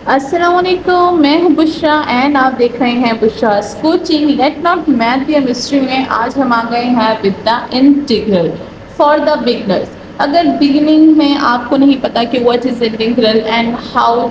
अस्सलामुअलैकुम, मैं हूं बुशरा एंड आप देख रहे हैं Bushra's coaching. Let not math या मिस्ट्री में आज हम आ गए हैं with the integral for the beginners. अगर बिगिनिंग में आपको नहीं पता कि what is integral and how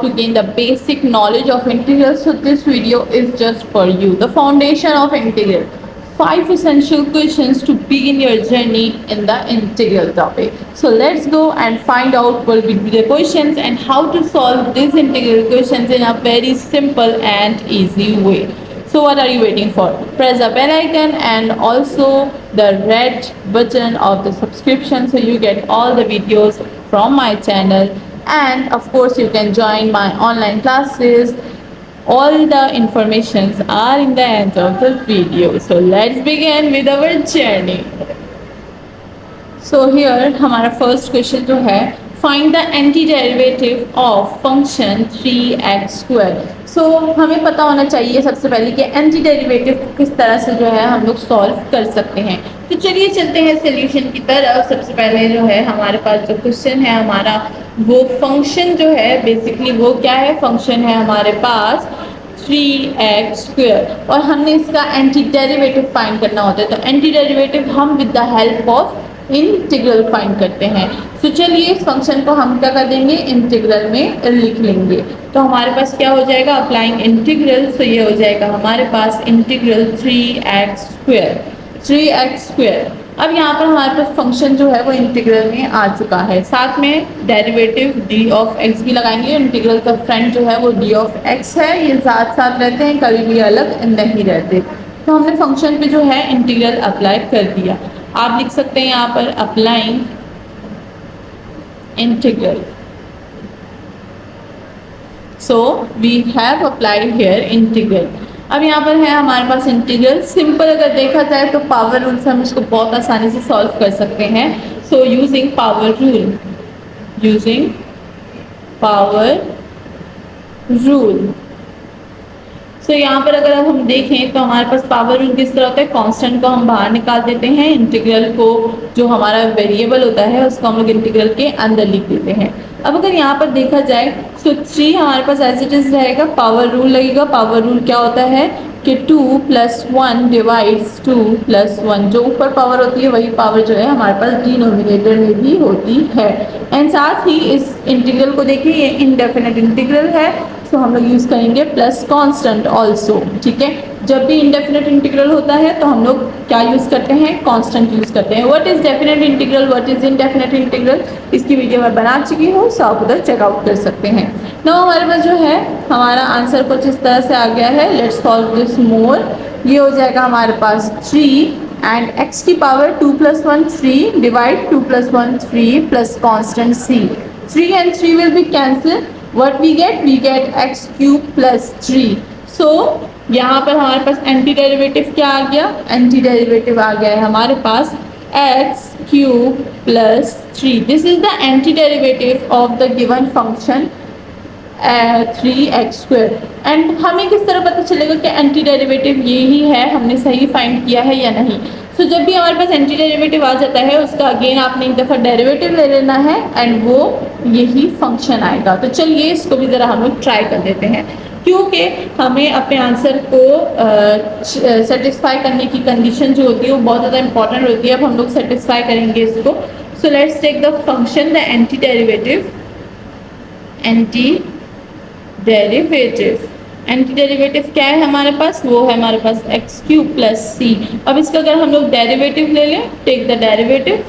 to gain the basic knowledge of integral, so this video is just for you. The foundation of integral, 5 essential questions to begin your journey in the integral topic. So let's go and find out what will be the questions and how to solve these integral questions in a very simple and easy way. So what are you waiting for? Press the bell icon and also the red button of the subscription so you get all the videos from my channel. And of course you can join my online classes. All the informations are in the end of the video. So let's begin with our journey. So here हमारा first question जो है, find the antiderivative of function 3x square. So हमें पता होना चाहिए सबसे पहले कि एंटीडेरिवेटिव को किस तरह से जो है हम लोग सॉल्व कर सकते हैं। तो चलिए चलते हैं सोल्यूशन की तरफ। सबसे पहले जो है हमारे पास जो क्वेश्चन है हमारा, वो फंक्शन जो है बेसिकली वो क्या है, फंक्शन है हमारे पास 3x स्क्वायर और हमने इसका एंटी डेरिवेटिव फाइंड करना होता है। तो एंटी डेरिवेटिव हम with the help of integral find करते हैं। तो चलिए इस फंक्शन को हम क्या कर देंगे, इंटीग्रल में लिख लेंगे। तो हमारे पास क्या हो जाएगा, अप्लाइंग इंटीग्रल, तो ये हो जाएगा हमारे पास इंटीग्रल 3x स्क्वायर। अब यहाँ पर हमारे पास फंक्शन जो है वो इंटीग्रल में आ चुका है, साथ में डेरिवेटिव d ऑफ x भी लगाएंगे। इंटीग्रल का फ्रेंड जो है वो d ऑफ x है, ये साथ साथ रहते हैं, कभी भी अलग नहीं रहते। तो हमने फंक्शन पे जो है इंटीग्रल अप्लाई कर दिया। आप लिख सकते हैं यहाँ पर applying integral. So we have applied here integral. अब यहाँ पर है हमारे पास इंटीग्रल। सिंपल अगर देखा जाए तो पावर रूल से हम इसको बहुत आसानी से सॉल्व कर सकते हैं। So using power rule. So यहाँ पर अगर अब हम देखें तो हमारे पास पावर रूल किस तरह होता है, कांस्टेंट को हम बाहर निकाल देते हैं, इंटीग्रल को जो हमारा वेरिएबल होता है उसको हम लोग इंटीग्रल के अंदर लिख देते हैं। अब अगर यहाँ पर देखा जाए तो 3 हमारे पास एज इट इज रहेगा, पावर रूल लगेगा। पावर रूल क्या होता है कि 2 + 1 डिवाइड्स 2 + 1, जो ऊपर पावर होती है वही पावर जो है हमारे पास डिनोमिनेटर में भी होती है। एंड साथ ही इस इंटीग्रल को देखिए, ये इनडेफिनेट इंटीग्रल है, तो हम लोग यूज़ करेंगे प्लस कांस्टेंट ऑल्सो। ठीक है, जब भी इंडेफिनेट इंटीग्रल होता है तो हम लोग क्या यूज़ करते हैं, कांस्टेंट यूज़ करते हैं। What is definite integral, what is indefinite integral, इसकी वीडियो मैं बना चुकी हूँ, सो आप उधर चेकआउट कर सकते हैं। नाउ हमारे पास जो है हमारा आंसर कुछ इस तरह से आ गया है। Let's solve this more. ये हो जाएगा हमारे पास 3 एंड x की power 2 + 1 3 divide 2 + 1 3 plus constant c। 3 and 3 will be cancelled. What we get x³ + 3। सो यहाँ पर हमारे पास एंटी डेरिवेटिव क्या आ गया, एंटी डेरिवेटिव आ गया है हमारे पास x³ + 3। This is the anti derivative of the given function 3x square. And हमें किस तरह पता चलेगा कि एंटी डेरिवेटिव ये ही है, हमने सही फाइंड किया है या नहीं। सो जब भी हमारे पास एंटी डेरिवेटिव आ जाता है उसका अगेन आपने एक दफ़ा डेरिवेटिव ले लेना है एंड वो यही फंक्शन आएगा। तो चलिए इसको भी ज़रा हम लोग ट्राई कर देते हैं, क्योंकि हमें अपने आंसर को सेटिस्फाई करने की कंडीशन जो होती है वो बहुत ज़्यादा इंपॉर्टेंट होती है। अब हम लोग सेटिस्फाई करेंगे इसको। So let's take the function the anti derivative. Anti derivative क्या है हमारे पास, वो है हमारे पास x³ + c। अब इसका अगर हम लोग डेरिवेटिव ले लें, टेक द डेरिवेटिव,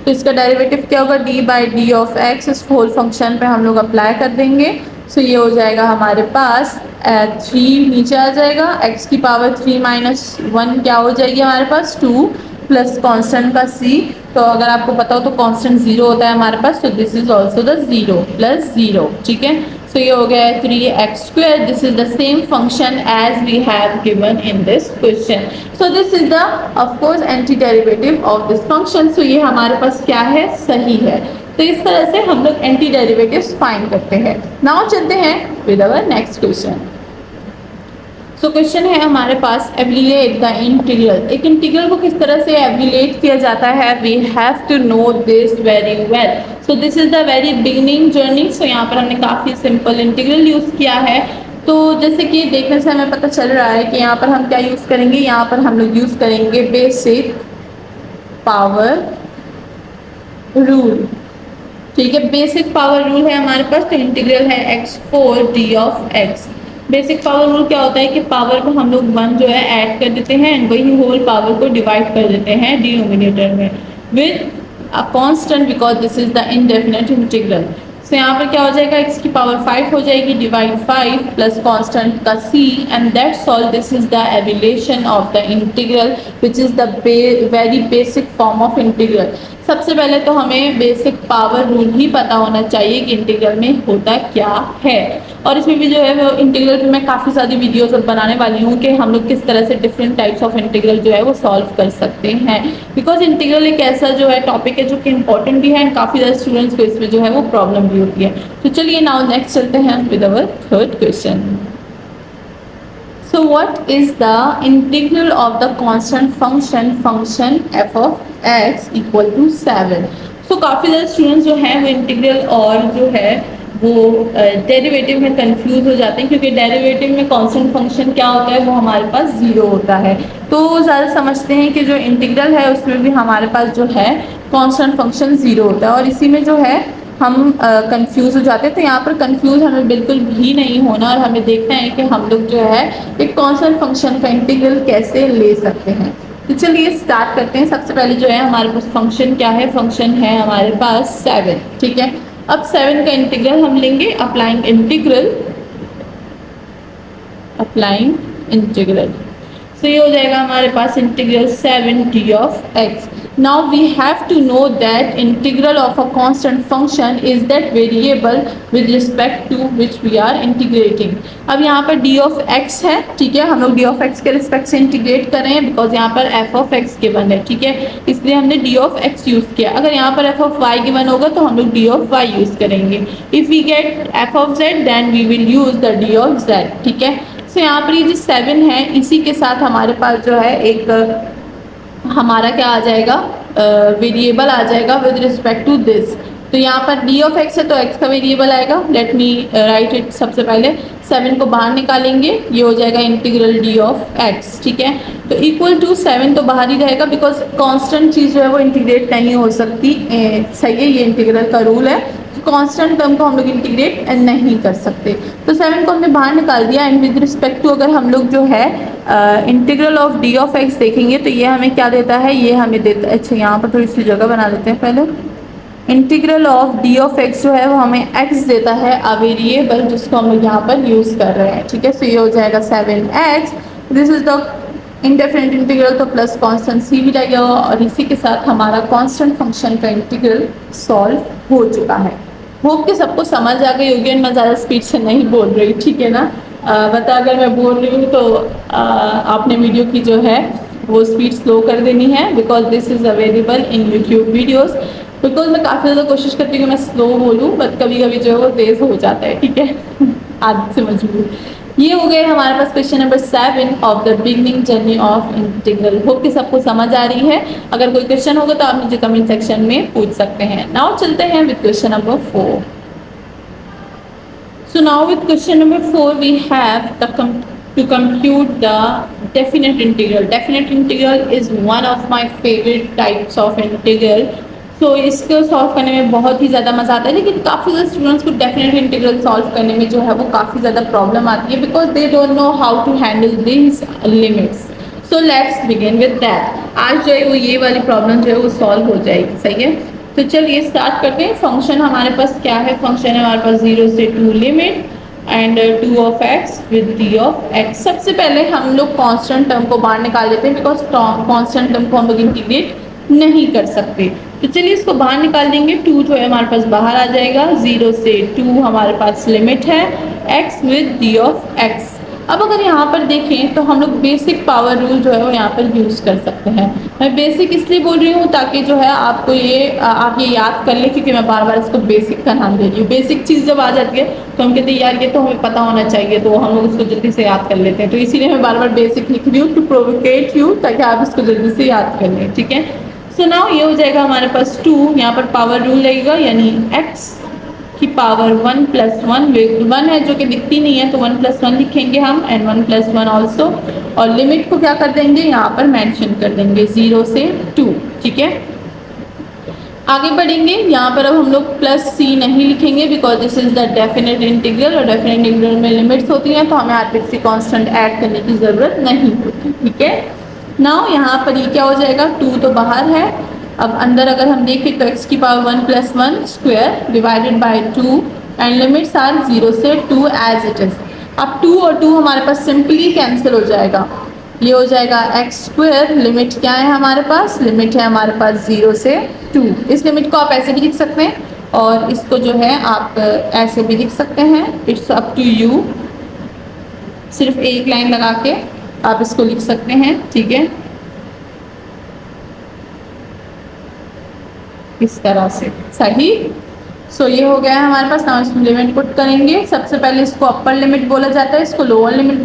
तो इसका डेरिवेटिव क्या होगा, d/d ऑफ x। इस होल फंक्शन पे हम लोग अप्लाई कर देंगे। सो ये हो जाएगा हमारे पास 3 नीचे आ जाएगा, x की पावर 3 - 1 क्या हो जाएगी हमारे पास 2 प्लस कांस्टेंट का c। तो अगर आपको पता हो तो कांस्टेंट 0 होता है हमारे पास, तो दिस इज ऑल्सो द 0 + 0। ठीक है, सो ये हो गया है 3x square. This is the same function as we have given in this question. So this is the of course anti derivative of this function. So ये हमारे पास क्या है, सही है। तो इस तरह से हम लोग एंटी डेरिवेटिव्स फाइंड करते हैं। नाउ चलते हैं with our next question. So question है हमारे पास एवल्यूएट द इंटीग्रल। एक इंटीग्रल को किस तरह से एवल्यूएट किया जाता है, we have to know this very well. So this is the very beginning journey. So यहाँ पर हमने काफ़ी सिंपल इंटीग्रल यूज़ किया है। तो जैसे कि देखने से हमें पता चल रहा है कि यहाँ पर हम क्या यूज़ करेंगे, यहाँ पर हम लोग यूज़ करेंगे बेसिक पावर रूल। ठीक है, बेसिक पावर रूल है हमारे पास। तो इंटीग्रल है x4 d of x। Basic power rule क्या होता है कि पावर को हम लोग 1 जो है ऐड कर देते हैं एंड वही होल पावर को डिवाइड कर देते हैं डिनोमिनेटर में with a constant, because this is the indefinite integral. So यहाँ पर क्या हो जाएगा, x की पावर 5 हो जाएगी, डिवाइड 5 प्लस कांस्टेंट का c, and that's all. This is the evaluation of the integral which is the very basic form of integral. सबसे पहले तो हमें बेसिक पावर रूल ही पता होना चाहिए कि इंटीग्रल में होता क्या है। और इसमें भी जो है वो इंटीग्रल पे मैं काफ़ी सारी वीडियोस अब बनाने वाली हूँ कि हम लोग किस तरह से डिफरेंट टाइप्स ऑफ इंटीग्रल जो है वो सॉल्व कर सकते हैं। बिकॉज इंटीग्रल एक ऐसा जो है टॉपिक है जो कि इंपॉर्टेंट भी है एंड काफ़ी ज़्यादा स्टूडेंट्स को इसमें जो है वो प्रॉब्लम भी होती है। तो चलिए नाउ नेक्स्ट चलते हैं with our third question. So what is the integral of the constant function f of x equal to 7? So काफ़ी ज़्यादा स्टूडेंट्स जो हैं वो इंटीग्रल और जो है वो डेरिवेटिव में कंफ्यूज हो जाते हैं, क्योंकि डेरिवेटिव में कांस्टेंट फंक्शन क्या होता है वो हमारे पास ज़ीरो होता है। तो ज़्यादा समझते हैं कि जो इंटीग्रल है उसमें भी हमारे पास जो है कांस्टेंट फंक्शन ज़ीरो होता है और इसी में जो है हम कंफ्यूज हो जाते हैं। तो यहाँ पर कंफ्यूज हमें बिल्कुल भी नहीं होना और हमें देखना है कि हम लोग जो है एक कांस्टेंट फंक्शन का इंटीग्रल कैसे ले सकते हैं। तो चलिए स्टार्ट करते हैं। सबसे पहले जो है हमारे पास फंक्शन क्या है, फंक्शन है हमारे पास 7। ठीक है, अब 7 का इंटीग्रल हम लेंगे अप्लाइंग इंटीग्रल। सो ये हो जाएगा हमारे पास integral 7 d of x। Now we have to know that integral of a constant function is that variable with respect to which we are integrating. अब यहाँ पर d ऑफ x है, ठीक है, हम लोग d ऑफ x के respect से इंटीग्रेट कर रहे हैं बिकॉज यहाँ पर f ऑफ x गिवन है। ठीक है, इसलिए हमने d ऑफ x यूज़ किया। अगर यहाँ पर f ऑफ y गिवन होगा तो हम लोग d ऑफ y यूज़ करेंगे। If we get f of z then we will use the d of z। ठीक है, सो यहाँ पर ये जो 7 है इसी के साथ हमारे पास जो है एक हमारा क्या आ जाएगा, वेरिएबल आ जाएगा विद रिस्पेक्ट टू दिस। तो यहाँ पर d ऑफ x है तो x का वेरिएबल आएगा। Let me right it. सबसे पहले 7 को बाहर निकालेंगे, ये हो जाएगा इंटीग्रल d ऑफ x। ठीक है, तो इक्वल टू 7 तो बाहर ही रहेगा बिकॉज कांस्टेंट चीज़ जो है वो इंटीग्रेट नहीं हो सकती। सही है, ये इंटीग्रल का रूल है। कांस्टेंट टर्म को हम लोग इंटीग्रेट नहीं कर सकते। तो 7 को हमने बाहर निकाल दिया एंड विद रिस्पेक्ट टू अगर हम लोग जो है integral of d of x देखेंगे तो ये हमें क्या देता है, ये हमें देता है, अच्छा यहाँ पर थोड़ी सी जगह बना लेते हैं पहले। Integral of d of x जो है वो हमें x देता है, अ वेरिएबल जिसको हम लोग यहाँ पर यूज़ कर रहे हैं। ठीक है, सो ये हो जाएगा 7x। This is the indefinite integral, तो प्लस कांस्टेंट c भी लगेगा और इसी के साथ हमारा कांस्टेंट फंक्शन का इंटीग्रल सॉल्व हो चुका है। होप कि सबको समझ आ गई होगी एंड मैं ज़्यादा स्पीड से नहीं बोल रही। ठीक है ना, बता अगर मैं बोल रही हूँ तो आपने वीडियो की जो है वो स्पीड स्लो कर देनी है because this is available in YouTube videos. Because मैं काफ़ी ज़्यादा कोशिश करती हूँ कि मैं स्लो बोलूँ बट कभी कभी जो है वो तेज़ हो जाता है। ठीक है आदत से मजबूर। ये हो गए हमारे पास question number 7 of the beginning journey of integral. Hope कि सबको समझ आ रही है। अगर कोई क्वेश्चन होगा तो आप मुझे कमेंट सेक्शन में पूछ सकते हैं। नाउ चलते हैं with question number 4। So now with question number 4 we have to compute the definite integral. Definite integral is one of my favorite types of integral. तो इसको सॉल्व करने में बहुत ही ज़्यादा मज़ा आता है, लेकिन काफ़ी ज़्यादा स्टूडेंट्स को डेफिनेट इंटीग्रल सॉल्व करने में जो है वो काफ़ी ज़्यादा प्रॉब्लम आती है because they don't know how to handle this limits. So let's begin with that. आज जो है वो ये वाली प्रॉब्लम जो है वो सॉल्व हो जाएगी। सही है, तो चलिए स्टार्ट करते हैं। फंक्शन हमारे पास क्या है, फंक्शन है हमारे पास 0 से 2 limit and 2 of x with d of x। सबसे पहले हम लोग कांस्टेंट टर्म को बाहर निकाल लेते हैं बिकॉज कांस्टेंट टर्म को हम लोग इंटीग्रेट नहीं कर सकते। तो चलिए इसको बाहर निकाल देंगे। 2 जो है हमारे पास बाहर आ जाएगा। 0 से 2 हमारे पास लिमिट है x with d of x। अब अगर यहाँ पर देखें तो हम लोग बेसिक पावर रूल जो है वो यहाँ पर यूज़ कर सकते हैं। मैं बेसिक इसलिए बोल रही हूँ ताकि जो है आपको आप ये याद कर लें, क्योंकि मैं बार बार इसको बेसिक का नाम दे रही हूँ। बेसिक चीज़ जब आ जाती है तो हम कहते हैं यार ये तो हमें पता होना चाहिए, तो हम लोग उसको जल्दी से याद कर लेते हैं। तो इसीलिए मैं बार बार बेसिक लिख रही हूँ टू प्रोवोकेट यू, ताकि आप इसको जल्दी से याद कर लें, ठीक है। सो नाउ ये हो जाएगा हमारे पास 2, यहाँ पर पावर रूल लगेगा, यानी x की पावर 1 + 1 है जो कि दिखती नहीं है, तो 1 + 1 लिखेंगे हम, एंड 1 + 1 ऑल्सो। और लिमिट को क्या कर देंगे, यहाँ पर मेंशन कर देंगे 0 से 2, ठीक है। आगे बढ़ेंगे, यहाँ पर अब हम लोग +c नहीं लिखेंगे, because this is the definite integral, और डेफिनेट इंटीग्रल में लिमिट्स होती हैं, तो हमें आर्बिट्ररी कांस्टेंट ऐड करने की ज़रूरत नहीं होती, ठीक है। नाउ यहाँ पर ये क्या हो जाएगा, 2 तो बाहर है, अब अंदर अगर हम देखें तो x की power 1 + 1 square divided by 2 and limits are 0 से 2 एज इट इज। अब 2 और 2 हमारे पास सिंपली कैंसिल हो जाएगा, ये हो जाएगा x²। लिमिट क्या है हमारे पास, लिमिट है हमारे पास 0 से 2। इस लिमिट को आप ऐसे भी लिख सकते हैं, और इसको जो है आप ऐसे भी लिख सकते हैं, इट्स अप टू यू। सिर्फ एक लाइन लगा के आप इसको लिख सकते हैं, ठीक है, इस तरह से, सही। सो ये हो गया है हमारे पास। नाउ इसमें लिमिट पुट करेंगे। सबसे पहले इसको अपर लिमिट बोला जाता है, इसको लोअर लिमिट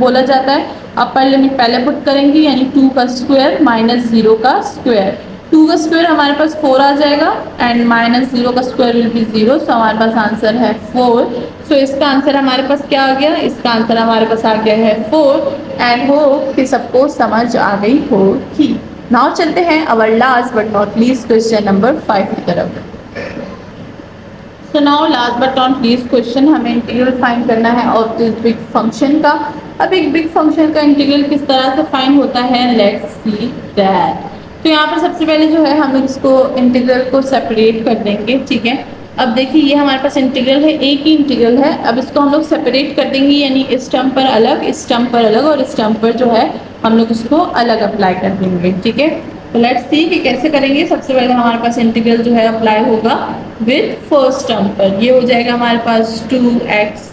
बोला जाता है। अपर लिमिट पहले पुट करेंगे, यानी 2 का स्क्वायर माइनस 0 का स्क्वायर। 2 का स्क्वायर हमारे पास 4 आ जाएगा, एंड माइनस 0 का स्क्वायर विल बी 0, सो हमारे पास आंसर है 4। सो इसका आंसर हमारे पास क्या आ गया, इसका आंसर हमारे पास आ गया है 4, एंड होप कि सबको समझ आ गई होगी। नाउ चलते हैं our last but not least question number 5 की तरफ। So now last but not least question, हमें इंटीग्रल फाइंड करना है ऑफ दिस बिग फंक्शन का। अब एक बिग फंक्शन का इंटीग्रल किस तरह से फाइंड होता है, लेट्स सी दैट। तो यहाँ पर सबसे पहले जो है हम लोग इसको इंटीग्रल को सेपरेट कर देंगे, ठीक है। अब देखिए ये हमारे पास इंटीग्रल है, एक ही इंटीग्रल है। अब इसको हम लोग सेपरेट कर देंगे, यानी इस टर्म पर अलग, इस टर्म पर अलग, और इस टर्म पर जो है हम लोग इसको अलग अप्लाई कर देंगे, ठीक है। तो लेट्स सी कि कैसे करेंगे। सबसे पहले हमारे पास इंटीग्रल जो है अप्लाई होगा विद फर्स्ट टर्म पर। ये हो जाएगा हमारे पास 2x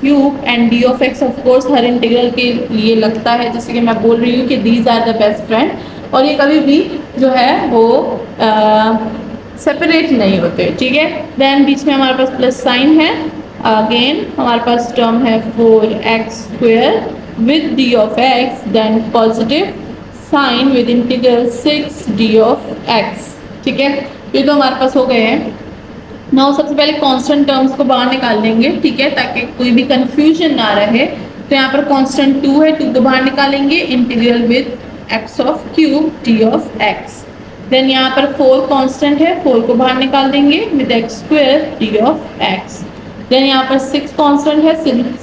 cube, and D of x of course her integral के लिए लगता है, जैसे कि मैं बोल रही हूँ कि these are the best friend, और ये कभी भी जो है वो सेपरेट नहीं होते, ठीक है। देन बीच में हमारे पास प्लस साइन है, अगेन हमारे पास टर्म है 4x² with D of X, then positive sign with integral 6d of x, ठीक है। ये तो हमारे पास हो गए हैं। नाउ सबसे पहले कांस्टेंट टर्म्स को बाहर निकाल लेंगे, ठीक है, ताकि कोई भी कंफ्यूजन ना रहे। तो यहाँ पर कांस्टेंट 2 है, 2 को बाहर निकालेंगे, integral with x of cube d of x। देन यहाँ पर 4 कांस्टेंट है, 4 को बाहर निकाल देंगे with x² d of x। देन यहाँ पर 6 कांस्टेंट है,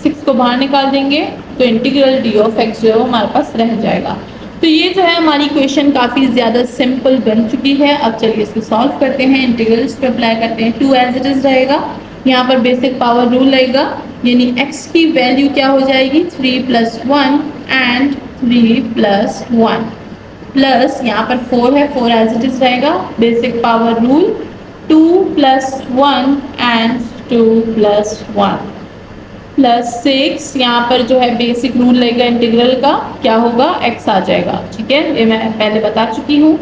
6 को बाहर निकाल देंगे, तो इंटीग्रल d ऑफ x जो है वो हमारे पास रह जाएगा। तो ये जो है हमारी इक्वेशन काफ़ी ज़्यादा सिंपल बन चुकी है। अब चलिए इसको सॉल्व करते हैं, इंटीग्रल्स पे अप्लाई करते हैं। 2 एज इट इज़ रहेगा, यहाँ पर बेसिक पावर रूल रहेगा, यानी x की वैल्यू क्या हो जाएगी, 3 + 1 एंड 3 + 1 प्लस यहाँ पर 4 है, 4 एज इट इज़ रहेगा, basic power rule 2 + 1 and 2 + 1 plus 6, यहाँ पर जो है बेसिक रूल लगेगा इंटीग्रल का, क्या होगा, x आ जाएगा, ठीक है। ये मैं पहले बता चुकी हूँ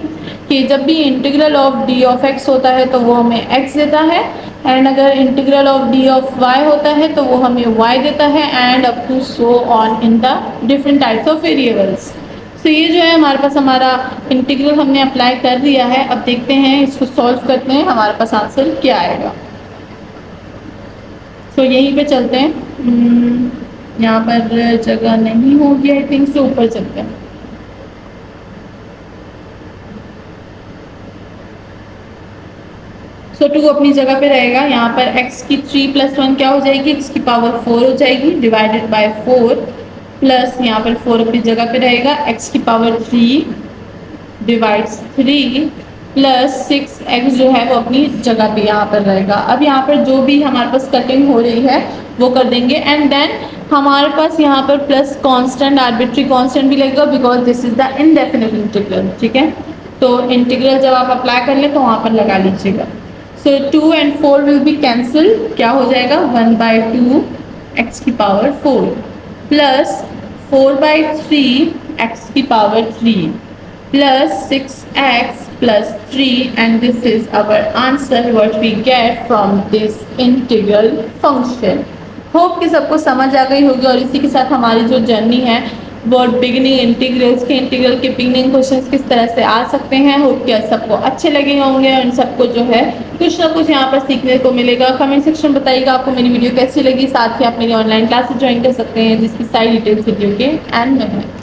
कि जब भी integral of d of x होता है तो वो हमें x देता है, एंड अगर integral of d of y होता है तो वो हमें y देता है, and up to so on in the different types of variables. तो ये जो है हमारे पास हमारा इंटीग्रल हमने अप्लाई कर दिया है। अब देखते हैं, इसको सॉल्व करते हैं, हमारे पास आंसर क्या आएगा। तो यहीं पे चलते हैं, यहाँ पर जगह नहीं होगी आई थिंक, से ऊपर चलते हैं। सो 2 अपनी जगह पे रहेगा, यहाँ पर x की 3 + 1 क्या हो जाएगी, x की पावर 4 हो जाएगी, डिवाइडेड बाय 4, प्लस यहाँ पर 4 अपनी जगह पे रहेगा, x की पावर 3 डिवाइड्स 3 प्लस 6x जो है वो अपनी जगह पे यहाँ पर रहेगा। अब यहाँ पर जो भी हमारे पास कटिंग हो रही है वो कर देंगे, एंड देन हमारे पास यहाँ पर प्लस कांस्टेंट, आर्बिट्री कांस्टेंट भी लगेगा, because this is the indefinite integral, ठीक है। तो इंटीग्रल जब आप अप्लाई कर लें तो वहाँ पर लगा लीजिएगा। सो 2 and 4 विल बी कैंसिल, क्या हो जाएगा, 1/2 x की पावर 4 प्लस 4/3 x की power 3 plus 6x plus 3 and this is our answer what we get from this integral function. Hope कि सबको समझ आ गई होगी और इसी के साथ हमारी जो जर्नी है वो बिगिनिंग इंटीग्रल्स के इंटीग्रल के बिगिनिंग क्वेश्चंस किस तरह से आ सकते हैं, होप कि सबको अच्छे लगे होंगे और इन सबको जो है कुछ ना कुछ यहाँ पर सीखने को मिलेगा। कमेंट सेक्शन बताइएगा आपको मेरी वीडियो कैसी लगी, साथ ही आप मेरी ऑनलाइन क्लासेस ज्वाइन कर सकते हैं जिसकी सारी डिटेल्स वीडियो के एंड में है।